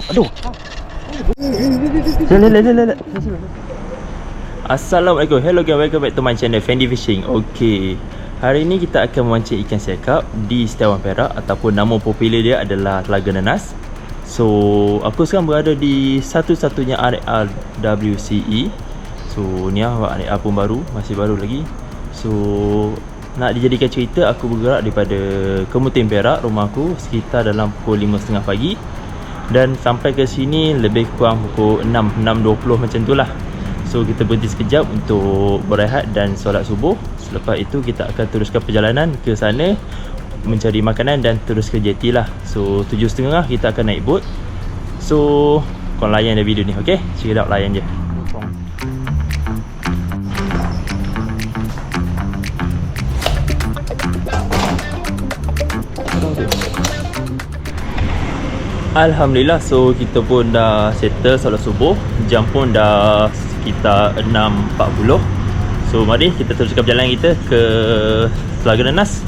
Aduh. Assalamualaikum. Hello guys, welcome back to my channel Fendi Fishing. Okay, hari ni kita akan memancing ikan sekap di Setiawan Perak, ataupun nama popular dia adalah Telaga Nenas. So, aku sekarang berada di satu-satunya area WCE. So, ni area pun baru, masih baru lagi. So, nak dijadikan cerita, aku bergerak daripada Kemuting Perak, rumah aku, sekitar dalam pukul 5.30 pagi. Dan sampai ke sini lebih kurang pukul 6.20 macam tu lah. So kita berhenti sekejap untuk berehat dan solat subuh. Selepas itu kita akan teruskan perjalanan ke sana, mencari makanan dan terus ke jetty lah. So 7.30 kita akan naik boat. So korang layan dia video ni, okay? Check it out, layan je. Alhamdulillah, so kita pun dah settle solat subuh. Jam pun dah sekitar 6.40. So mari kita teruskan perjalanan kita ke Telaga Nenas,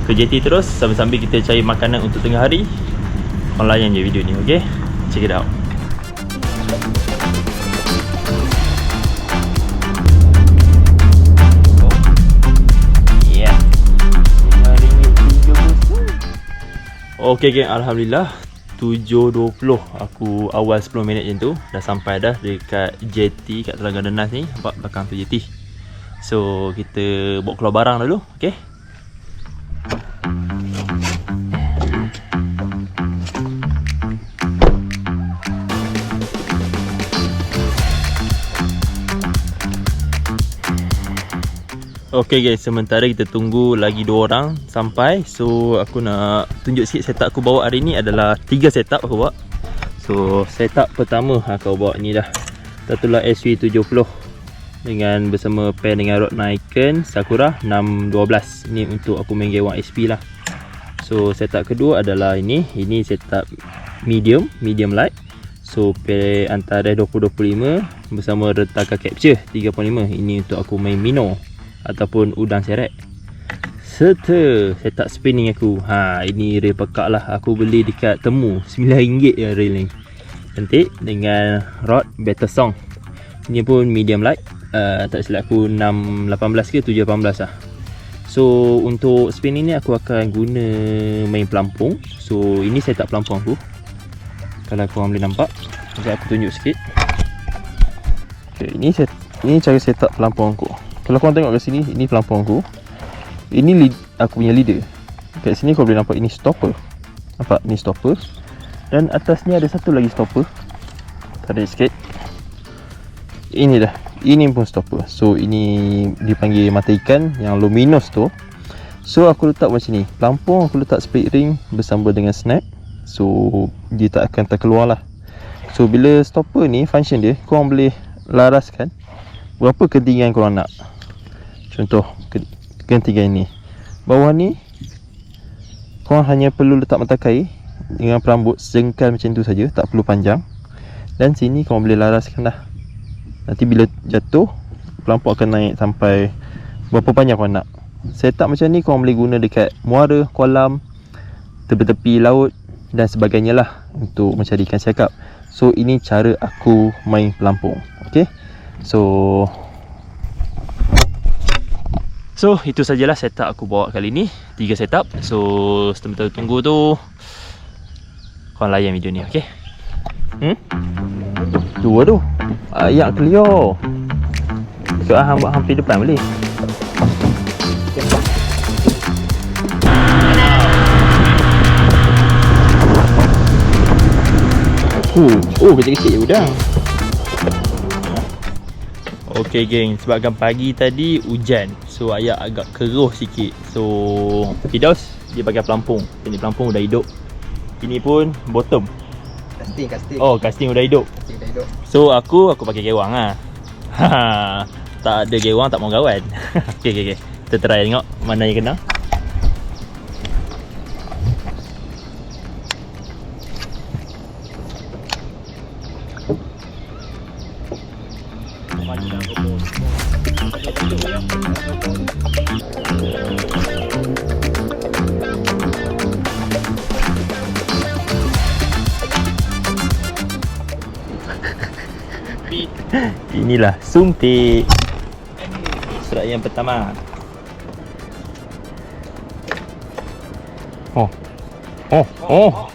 ke jetty terus, sambil-sambil kita cari makanan untuk tengah hari. Korang layan je video ni, okay? Check it out. Okay geng, Alhamdulillah 7.20 aku awal 10 minit macam tu dah sampai dah dekat jetty kat Telaga Nenas ni. Nampak belakang tu jetty. So kita bawa keluar barang dulu, okay? Okay guys, sementara kita tunggu lagi 2 orang sampai. So aku nak tunjuk sikit setup aku bawa hari ni adalah 3 setup aku bawa. So setup pertama aku bawa ni dah Tatula SW70 dengan bersama pair dengan rod Nikon Sakura 612. Ni untuk aku main G1 SP lah. So setup kedua adalah ini setup medium light. So pair antara 20-25 bersama retakan capture 3.5. Ini untuk aku main minnow ataupun udang seret. Serta setup spinning aku. Ini reel pekak lah. Aku beli dekat Temu RM9 je reel ni. Cantik dengan rod Better Song. Ini pun medium light. Tak silap aku 618 ke 718 lah. So untuk spinning ni aku akan guna main pelampung. So ini setup pelampung aku. Kalau korang boleh nampak, sekejap aku tunjuk sikit. Okay, ini cara setup pelampung aku. Kalau korang tengok kat sini, ini pelampung aku. Ini aku punya leader. Kat sini korang boleh nampak ini stopper. Nampak? Ni stopper. Dan atas ni ada satu lagi stopper. Tarik sikit. Ini dah. Ini pun stopper. So ini dipanggil mata ikan yang luminous tu. So aku letak macam ni. Pelampung aku letak split ring bersama dengan snap. So dia tak akan terkeluar lah. So bila stopper ni function dia, korang boleh laraskan berapa ketinggian korang nak. Contoh ketinggian ni. Bawah ni korang hanya perlu letak matakai dengan perambut sejengkal macam tu saja, tak perlu panjang. Dan sini korang boleh laraskan dah. Nanti bila jatuh, pelampung akan naik sampai berapa panjang korang nak. Setup macam ni korang boleh guna dekat muara, kolam, tepi-tepi laut dan sebagainya lah untuk mencari ikan sekap. So ini cara aku main pelampung. Okay, So itu sajalah setup aku bawa kali ni. 3 setup. So sementara tunggu tu, korang layan video ni, okay? Tu aduh, ayak clear. So buat hampir depan boleh. Kecil-kecil je udang. Okay geng, sebabkan pagi tadi hujan, so ayak agak keruh sikit. So Fidaus dia pakai pelampung. Ini pelampung dah hidup. Ini pun bottom. Casting. Oh, casting dah hidup. So aku pakai gewang lah. Tak ada gewang tak mau kawan. Okay. Kita try tengok mana yang kena. Inilah sumpit. Strike yang pertama. Oh.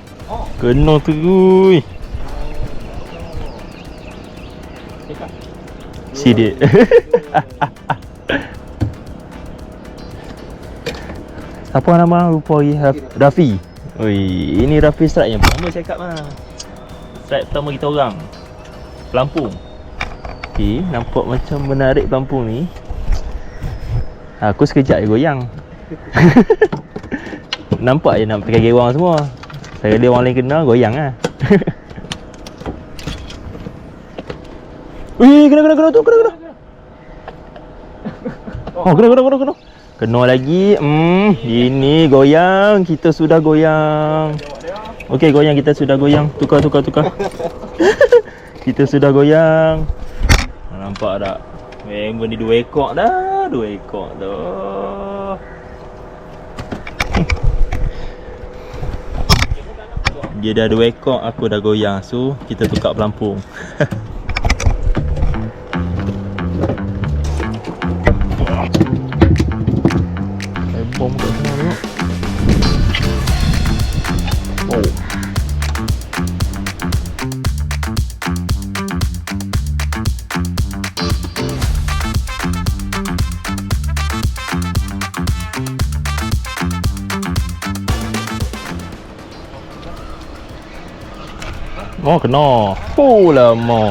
Kena terus. Sidik. Siapa nama lupa lagi? Rafi. Oi, ini Rafi strike yang pertama cakap lah. Strike pertama kita orang. Pelampung. Okey, nampak macam menarik pelampung ni. Aku sekejap je goyang. Nampak je nak pakai gewang semua. Saya dia orang lain kena goyang lah. Wih, kena tu, kena. Oh, kena. Kena lagi. Ini goyang. Kita sudah goyang. Okey, goyang, kita sudah goyang. Tukar. Kita sudah goyang. Nampak tak? Memang ni 2 ekor dah. 2 ekor dah. Dia dah 2 ekor, aku dah goyang. So, kita tukar pelampung. Bom kat sana tengok. Oh, kena. Lama.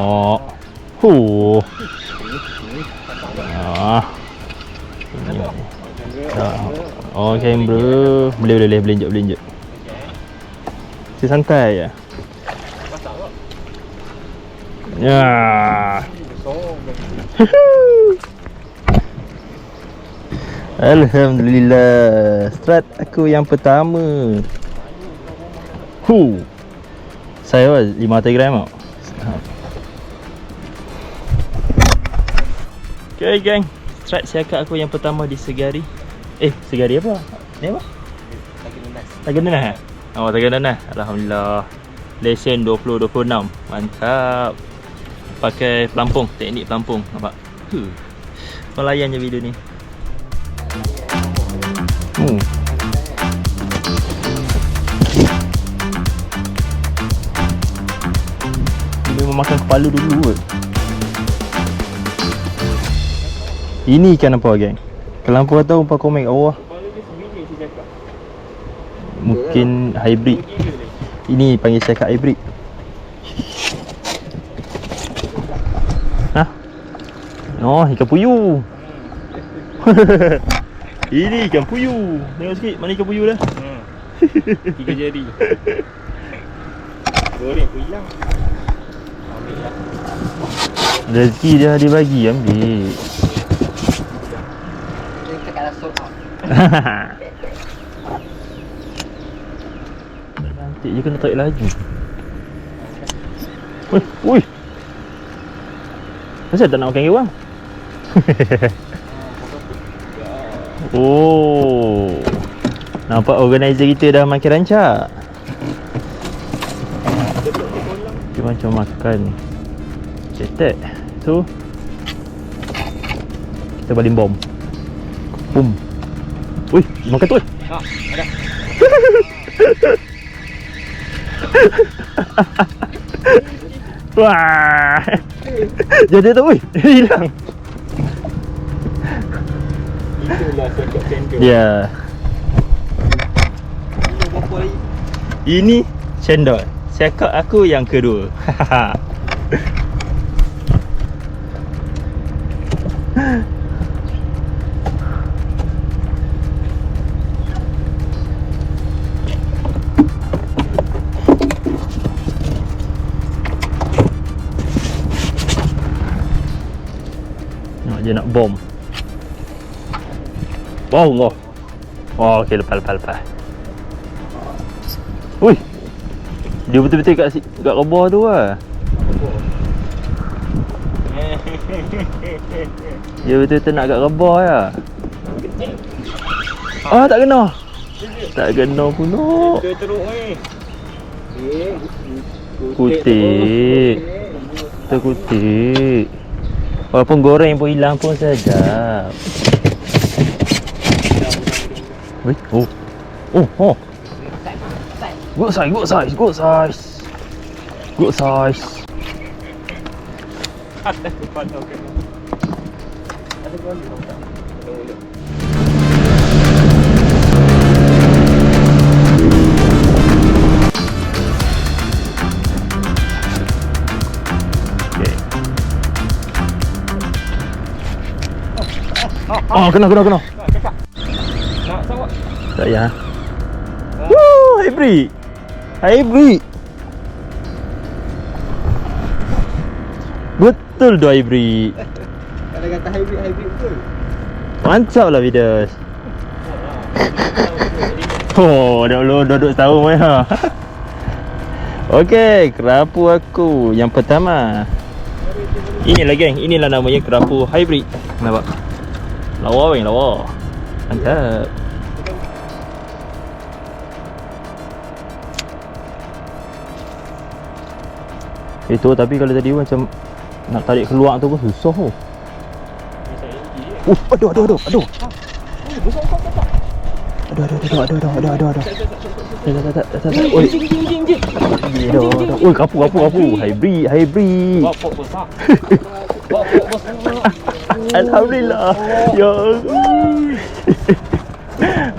Okay bro. Boleh belenjak. Si santai je. Ya. Alhamdulillah. Strat aku yang pertama. Saya 500 gram tau. Okay gang, strat siakak aku yang pertama di Segari. Segari apa? Ni apa? Tagananas. Oh, Tagananas. Alhamdulillah. Lesen 2026. Mantap. Pakai pelampung, teknik pelampung. Nampak? Kau layan je video ni. Dia memakan kepala dulu kot. Ini ikan apa geng? Kalau korang tahu umpan komen kat bawah. Mungkin hybrid. Ini panggil cakap hybrid. Oh, ikan puyuh. Ini ikan puyuh. Tengok sikit mana ikan puyuh dah. 3 jari. Goreng pun hilang. Ambil lah. Rezeki dia dibagi, ambil. Kita kat dah sold out. Cantik je kena tarik laju. Ui. Kenapa tak nak makan gewang? Oh. Nampak organizer kita dah makin rancak. Dia macam makan cetek. So kita baling bom. Boom. Ui, makan tu. Ada. Wah. Jadi tu weh, hilang. Itulah cakap cendol. Ya. Ini cendol. Cakap aku yang kedua. Dia nak bom. Wow, oh. Oh, okey, lepas. Ui. Dia betul-betul kat rebah tu lah. Dia betul-betul nak kat rebah lah. Ah, tak kena. Tak kena pula. Teruk ni. Kutik. kutik. Walaupun goreng pun hilang pun sedap. Wait, oh. Oh. Good size. Ada depan okey. Ada gol di bawah. Oh, kena. Kakak. Nak sawak. Tak ya. Woo, hybrid. Betul tu hybrid. Kalau kata hybrid betul. Mantap lah Vidas. Oh, dah duduk setahun main ha. Okey, kerapu aku yang pertama. Inilah geng, inilah namanya kerapu hybrid. Nampak? Lawa. Mantap. Itu tapi kalau tadi macam nak tarik keluar tu pun susah tu. Aduh. Aduh. Oi. Oi, kapu. Hybrid. Bapak besar. Alhamdulillah. Ya.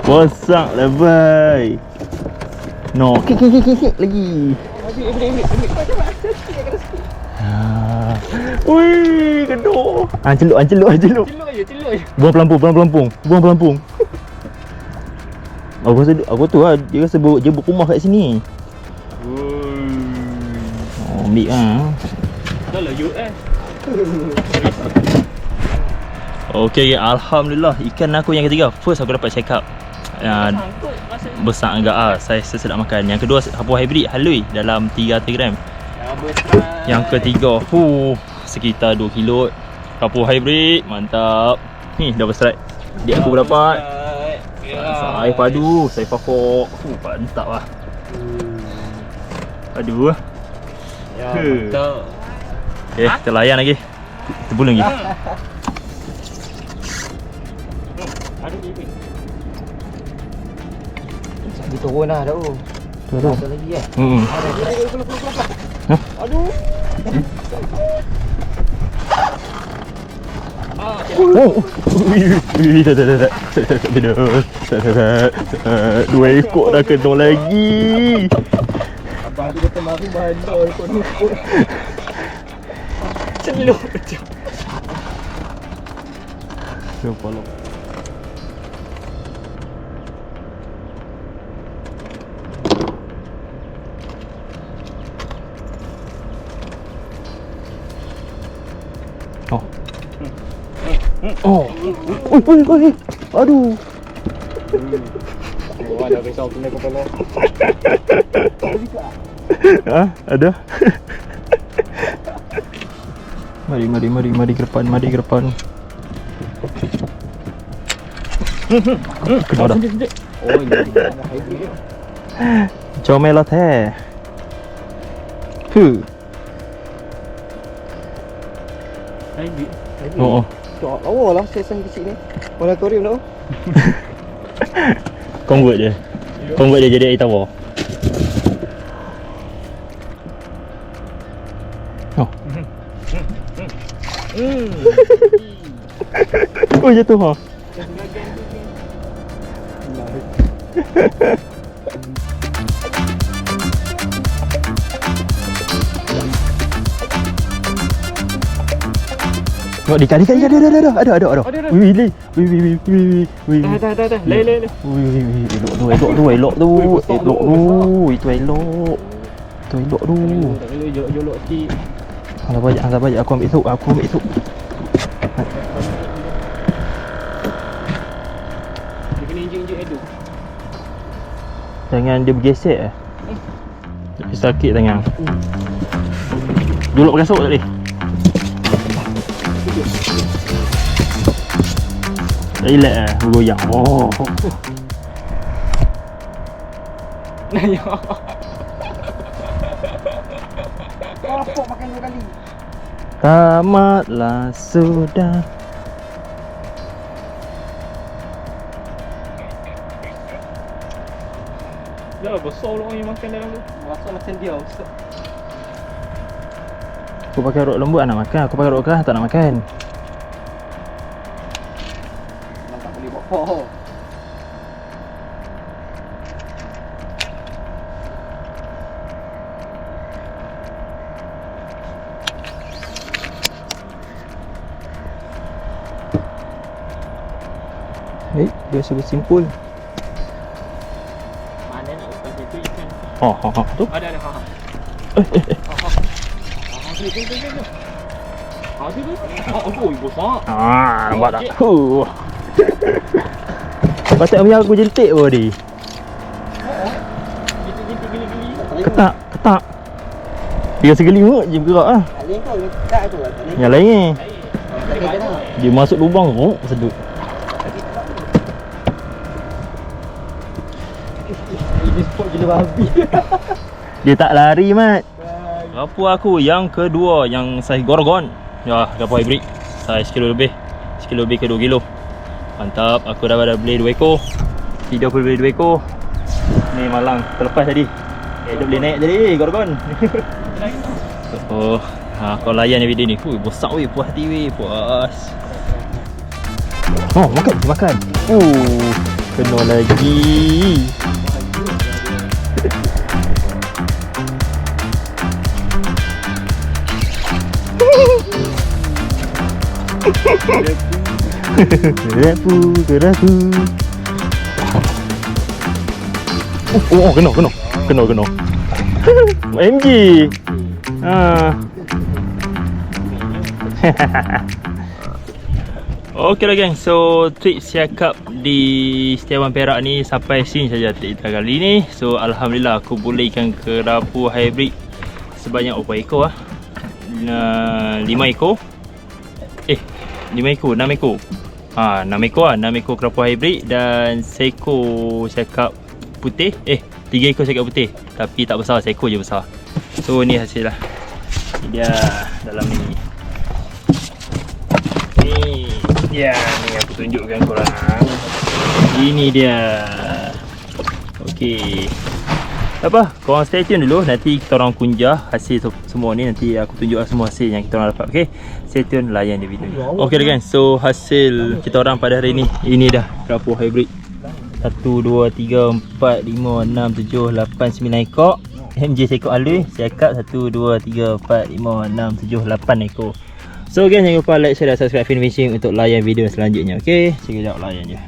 Bosak lah bye. No, kik lagi. Wih, kedua. Celuk. Buang pelampung. Aku tu lah, dia rasa jebuk rumah kat sini. Oh, ambil lah. Dah lah you Okay, Alhamdulillah. Ikan aku yang ketiga. First aku dapat check up. Besar agak lah. Saya sedap makan. Yang kedua, hapu hybrid halui dalam 300 gram. Yang ketiga, sekitar 2 kilo. Hapu hybrid, mantap. Ni double strike. Dia aku dapat. Saya padu, saya fakok. Mantap lah. Aduh. Ya, mantap. Okay, kita layan lagi. Kita pulang lagi. Ada ni. Dia turun dah dah. Turun. Ada lagi eh. Hah? Aduh. Tak. 2 ekor dah kena lagi. Abang tu kata mari bandar kau ni. Celuk je. Siapa lah. Oh. Oi. Aduh. Oh, ada risau kena kepala. Ha? Ada? Mari ke depan. Kena dah. Oh, ini ada hybrid. Comel lah teh. Hybrid. Oh. Lawa lah saiz kecil ni. Warna akuarium tau. Convert dia jadi air tawar. Oh. Oh, jatuh ha. Tengok dekat ada. Wih. Dah. Leh. Wih, elok tu. Itu elok tu. Tak boleh jolok sikit. Angkat bajak, aku ambil tu. Dia kena injek aduk. Tangan dia bergesek Dia sakit tangan. Jolok berasuk tak boleh. Relax bergoyang. Oh. Ya. Apa makan 2 kali? tamatlah sudah. Dah besar orang yang makan dalam tu. Rasa macam dia Ustaz. Aku pakai rok lembut nak makan, aku pakai rok keras tak nak makan. Memang tak boleh buat apa. Dia sudah simpul. Mana nak lepas itu ikan? Tu. Ada. Besar. Nampak tak? Patut punya aku jentik pun tadi. Gitu geli-geli. Ketak. Dia segeli mut je bergerak lah. Lain kau ketat tu lah. Yang lain ni. Lain. Dia masuk lubang tu sedut. Ini spot gila babi. Dia tak lari mat. Gapu aku yang kedua yang saiz gorgon. Ya, gapu hybrid. Saiz kilo lebih. 1 kilo lebih ke 2 kilo. Mantap, aku dah beli 2 ekor. Tidak boleh beli 2 ekor. Ni malang terlepas tadi. Dia boleh naik tadi gorgon. Oh, kau layan ni video ni. Besar weh, puas hati weh, puas. Oh, makan. Kena lagi. Kerapu. Kena. MG. Okey lah geng, so trip siakap di Setiawan Perak ni sampai sini saja trip kita kali ni. So alhamdulillah aku boleh ikan kerapu hybrid sebanyak berapa ekor lah? 5 ekor. 5 ekor, 6 ekor. 6 ekor lah, 6 ekor kerapu hybrid dan seekor siakap putih. 3 ekor siakap putih. Tapi tak besar, seekor je besar. So ni hasil lah. Ni dia dalam ni. Ni aku tunjukkan korang. Ini dia. Okey. Apa? Korang stay tune dulu. Nanti kita orang kunjah hasil semua ni. Nanti aku tunjukkan semua hasil yang kita orang dapat. Okey. Stay tune, layan di video ni. Okey dah guys. So hasil kita orang pada hari ni. Ini dah kerapu hybrid. 1, 2, 3, 4, 5, 6, 7, 8, 9 ekor. MJ seekor alui. Siakap 1, 2, 3, 4, 5, 6, 7, 8 ekor. So guys, jangan lupa like, share dan subscribe Fin Fishing untuk layan video selanjutnya. Okay, sekejap layan je.